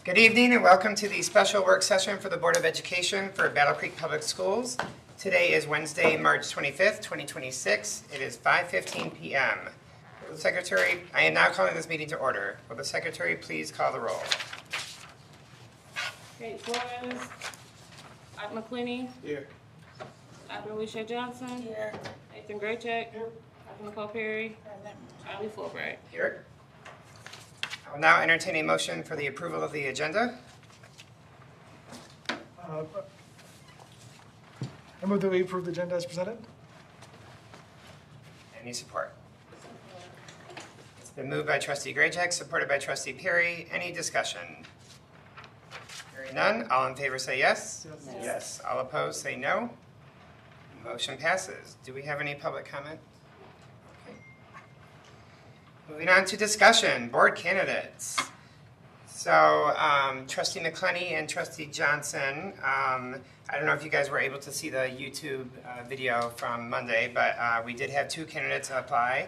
Good evening and welcome to the special work session for the Board of Education for Battle Creek Public Schools. Today is Wednesday, March 25th, 2026. It is 5:15 p.m. Will the Secretary, I am now calling this meeting to order. Will the Secretary please call the roll? Kate Flores. Ike McClinney. Here. Alicia Johnson. Here. Nathan Graycheck. Here. Nicole Perry. Charlie Fulbright. Here. I will now entertain a motion for the approval of the agenda. I move that we approve the agenda as presented. Any support? It's been moved by Trustee Graycheck, supported by Trustee Perry. Any discussion? Hearing none, all in favor say yes. Yes. Yes. All opposed say no. Motion passes. Do we have any public comment? Okay. Moving on to discussion, board candidates. So Trustee McClenny and Trustee Johnson, I don't know if you guys were able to see the YouTube video from Monday, but we did have two candidates apply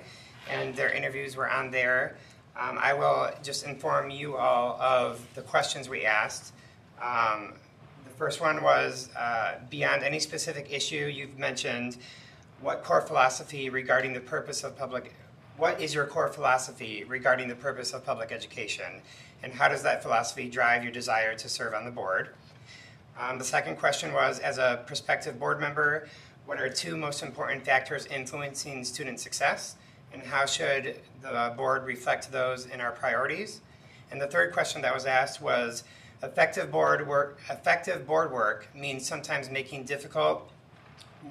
and their interviews were on there. I will just inform you all of the questions we asked. The first one was, beyond any specific issue you've mentioned, what is your core philosophy regarding the purpose of public education, and how does that philosophy drive your desire to serve on the board? The second question was, as a prospective board member, what are two most important factors influencing student success, and how should the board reflect those in our priorities? And the third question that was asked was, effective board work means sometimes making difficult,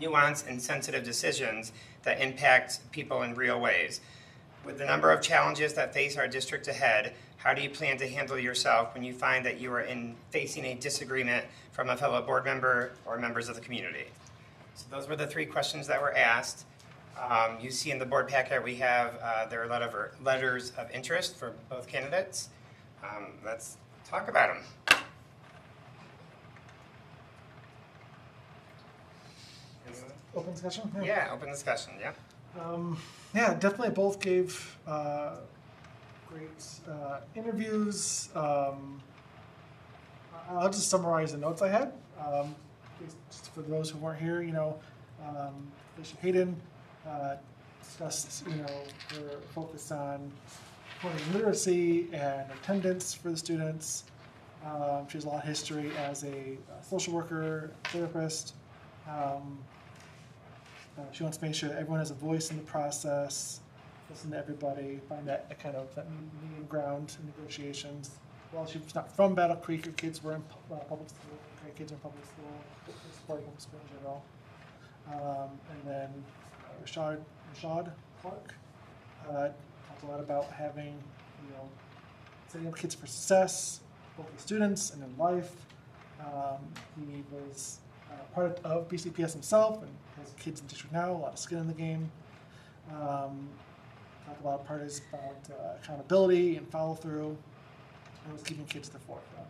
nuanced, and sensitive decisions that impact people in real ways. With the number of challenges that face our district ahead, how do you plan to handle yourself when you find that you are facing a disagreement from a fellow board member or members of the community? So those were the three questions that were asked. You see in the board packet we have there are a lot of letters of interest for both candidates. Let's talk about them. Open discussion? Yeah, open discussion, yeah. Yeah, definitely both gave great interviews. I'll just summarize the notes I had. Just for those who weren't here, Bishop Hayden discussed, her focus on supporting literacy and attendance for the students. She has a lot of history as a social worker, therapist. She wants to make sure that everyone has a voice in the process, listen to everybody, find that medium ground in negotiations. While she's not from Battle Creek, her kids were in public school, great kids in public school, supporting homeschool in general. And then Rashad Clark talked a lot about having, setting up kids for success, both as students and in life. He was part of BCPS himself and has kids in district now, a lot of skin in the game. Talked about part is about accountability and follow through, and was keeping kids to the forefront.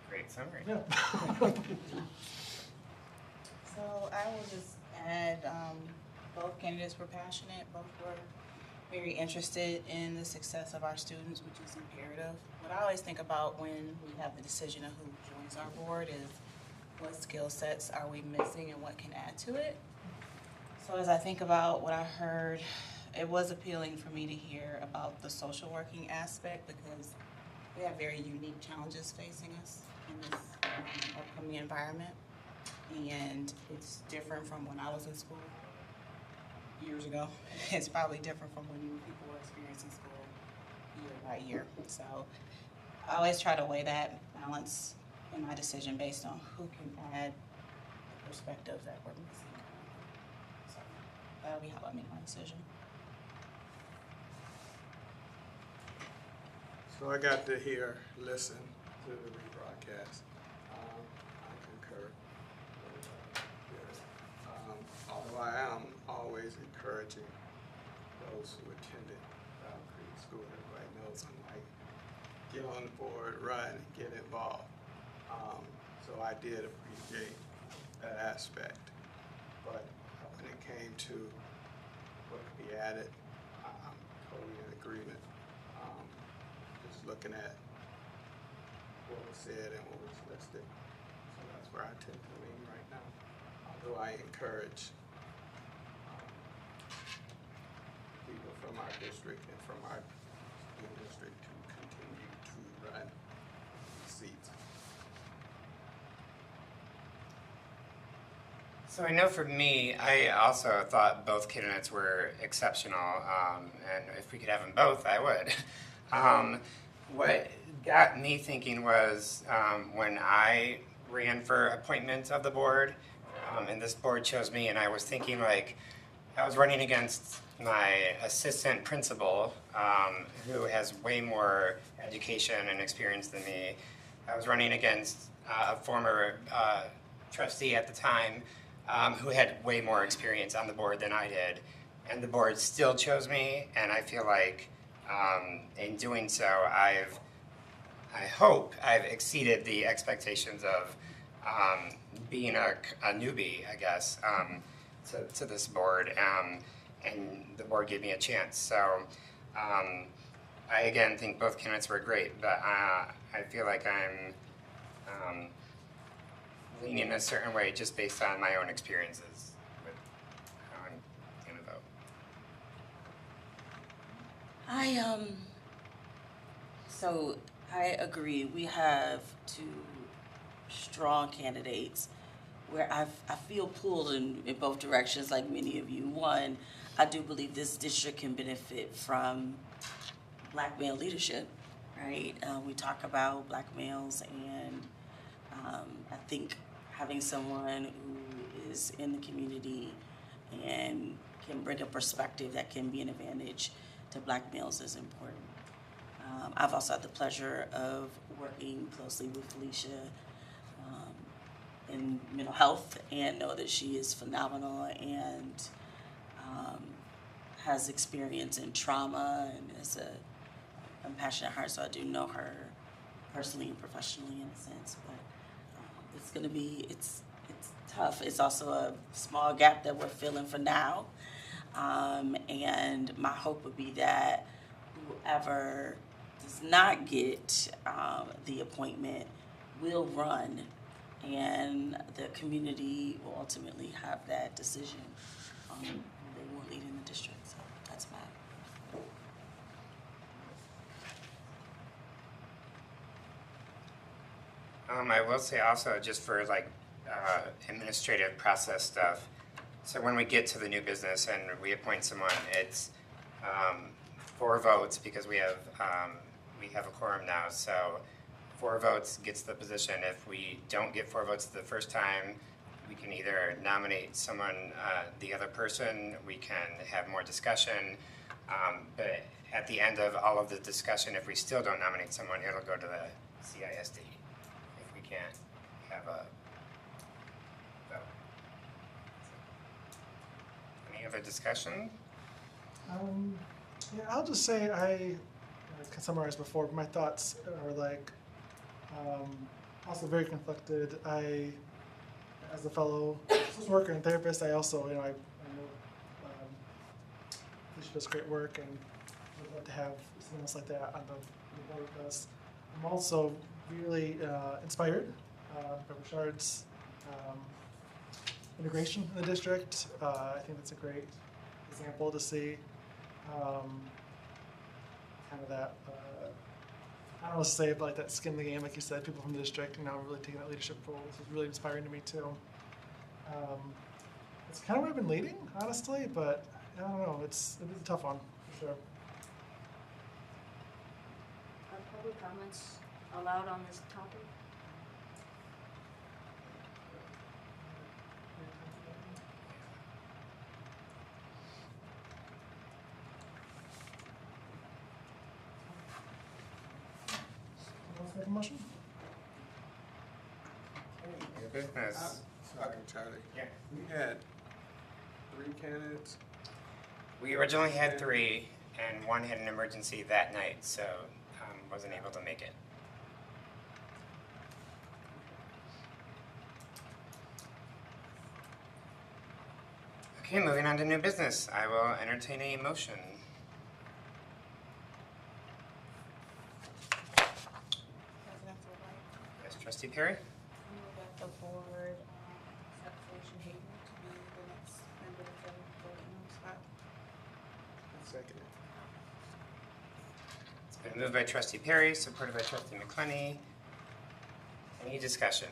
Great summary. Yeah. So I will just add, both candidates were passionate, both were very interested in the success of our students, which is imperative. What I always think about when we have the decision of who joins our board is what skill sets are we missing and what can add to it. So as I think about what I heard, it was appealing for me to hear about the social working aspect because we have very unique challenges facing us in this upcoming environment. And it's different from when I was in school years ago. It's probably different from when people were experiencing school year by year. So I always try to weigh that balance in my decision based on who can add the perspective that we're missing. So that'll be how I make my decision. So I got to listen to the rebroadcast. I concur. Although I am always encouraging those who attended Battle Creek School. Everybody knows I'm like, get on the board, run, get involved. So I did appreciate that aspect. But when it came to what could be added, I'm totally in agreement looking at what was said and what was listed. So that's where I tend to lean right now. Although I encourage people from our district and from our school district to continue to run these seats. So I know for me, I also thought both candidates were exceptional, and if we could have them both, I would. What got me thinking was when I ran for appointment of the board, and this board chose me, and I was thinking like, I was running against my assistant principal, who has way more education and experience than me. I was running against a former trustee at the time, who had way more experience on the board than I did, and the board still chose me. And I feel like in doing so, I hope I've exceeded the expectations of being a newbie, I guess, to this board, and the board gave me a chance. So I again think both candidates were great, but I feel like I'm leaning a certain way just based on my own experiences with how I'm going to vote. So I agree. We have two strong candidates where I feel pulled in both directions, like many of you. One, I do believe this district can benefit from Black male leadership, right? We talk about Black males, and I think having someone who is in the community and can bring a perspective that can be an advantage to Black males is important. I've also had the pleasure of working closely with Felicia in mental health, and know that she is phenomenal and has experience in trauma and is a compassionate heart, so I do know her personally and professionally in a sense, but it's going to be, it's tough. It's also a small gap that we're filling for now, and my hope would be that whoever does not get the appointment will run, and the community will ultimately have that decision. They will lead in the district, so that's my. I will say also, just for like administrative process stuff, so when we get to the new business and we appoint someone, it's 4 votes because we have a quorum now. So 4 votes gets the position. If we don't get 4 votes the first time, we can either nominate someone, the other person, we can have more discussion, but at the end of all of the discussion, if we still don't nominate someone, it'll go to the CISD if we can't have a vote. Any other discussion? Yeah, I'll just say I can summarize before. My thoughts are like also very conflicted. As a fellow social worker and therapist, I also, I know she does great work, and would love to have someone else like that on the board with us. I'm also really inspired by Richard's integration in the district. I think that's a great example to see. Kind of that, I don't know what to say, but like that skin in the game, like you said, people from the district, really taking that leadership role. This is really inspiring to me too. It's kind of where I've been leading, honestly, but I don't know, it's a tough one, for sure. Are public comments allowed on this topic? Make a motion? New business. Sorry, Charlie. Yeah. We had 3 candidates. We originally had 3, and 1 had an emergency that night, so wasn't able to make it. Okay, moving on to new business. I will entertain a motion. trustee Perry. Move that the board accept Felicia Hayden to be the next member to fill the voting spot. Second. It's been moved by trustee Perry, supported by trustee McClenny. Any discussion?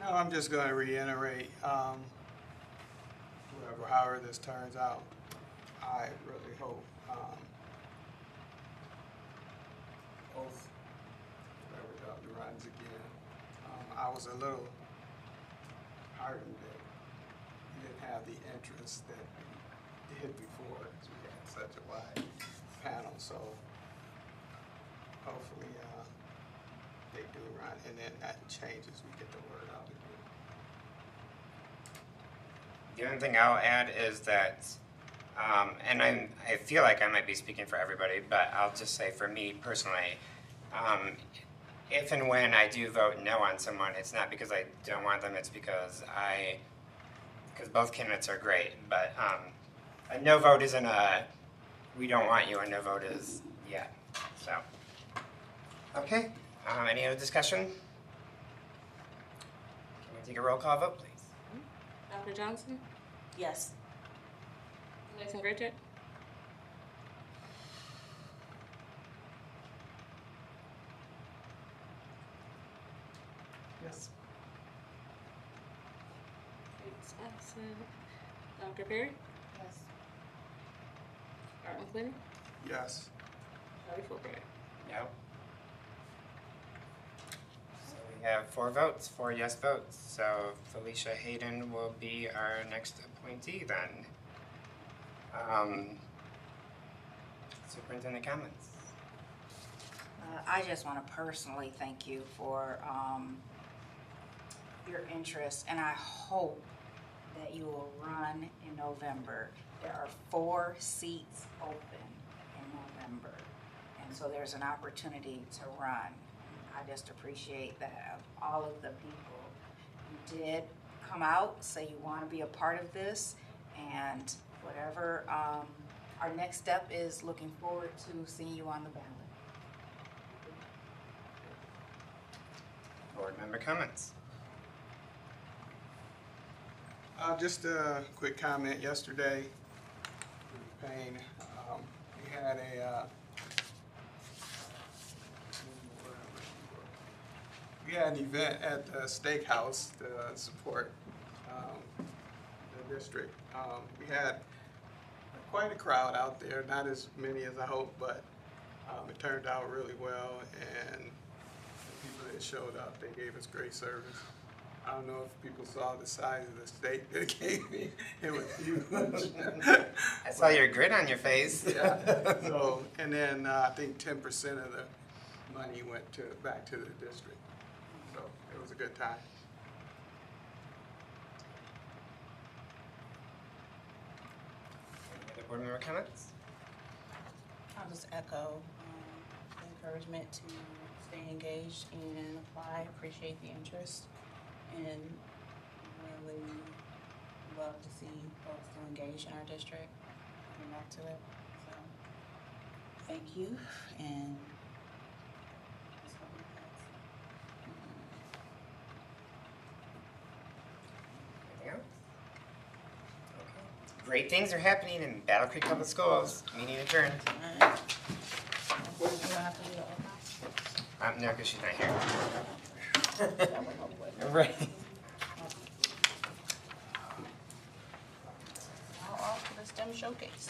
No, I'm just going to reiterate, however this turns out, I really hope both, whoever runs again. I was a little heartened that we didn't have the interest that we did before, because we had such a wide panel. So hopefully they do run, and then that changes, we get the word out again. The only thing I'll add is that, and I feel like I might be speaking for everybody, but I'll just say for me personally, if and when I do vote no on someone, it's not because I don't want them, it's because both candidates are great. But a no vote isn't a we don't want you, a no vote is yeah. So, okay. Any other discussion? Can we take a roll call vote, please? Dr. Johnson? Yes. Jason Richard? Yes. It's absent. Dr. Perry? Yes. Art McClenny? Yes. Charlie Fulbright? No. So we have 4 votes, 4 yes votes. So Felicia Hayden will be our next appointee then. Superintendent comments. I just want to personally thank you for your interest, and I hope that you will run in November. There are 4 seats open in November, and so there's an opportunity to run. I just appreciate that all of the people who did come out, say you want to be a part of this, and whatever our next step is, looking forward to seeing you on the ballot. Board member comments. Just a quick comment. Yesterday, Payne, we had an event at the steakhouse to support the district. We had quite a crowd out there, not as many as I hoped, but it turned out really well, and the people that showed up, they gave us great service. I don't know if people saw the size of the steak they gave me. It was huge. I saw your grin on your face. Yeah. So, and then I think 10% of the money went back to the district. So it was a good time. Any other board member comments? I'll just echo the encouragement to stay engaged and apply. Appreciate the interest, and really love to see folks still engaged in our district. Coming back to it. So thank you, and let's hope it passes. Anything else? Okay. Great things are happening in Battle Creek Public Schools. Meeting adjourned. All right. You don't have to do the oath. No, because she's not here. That went all the way. Right. Now off to the STEM showcase.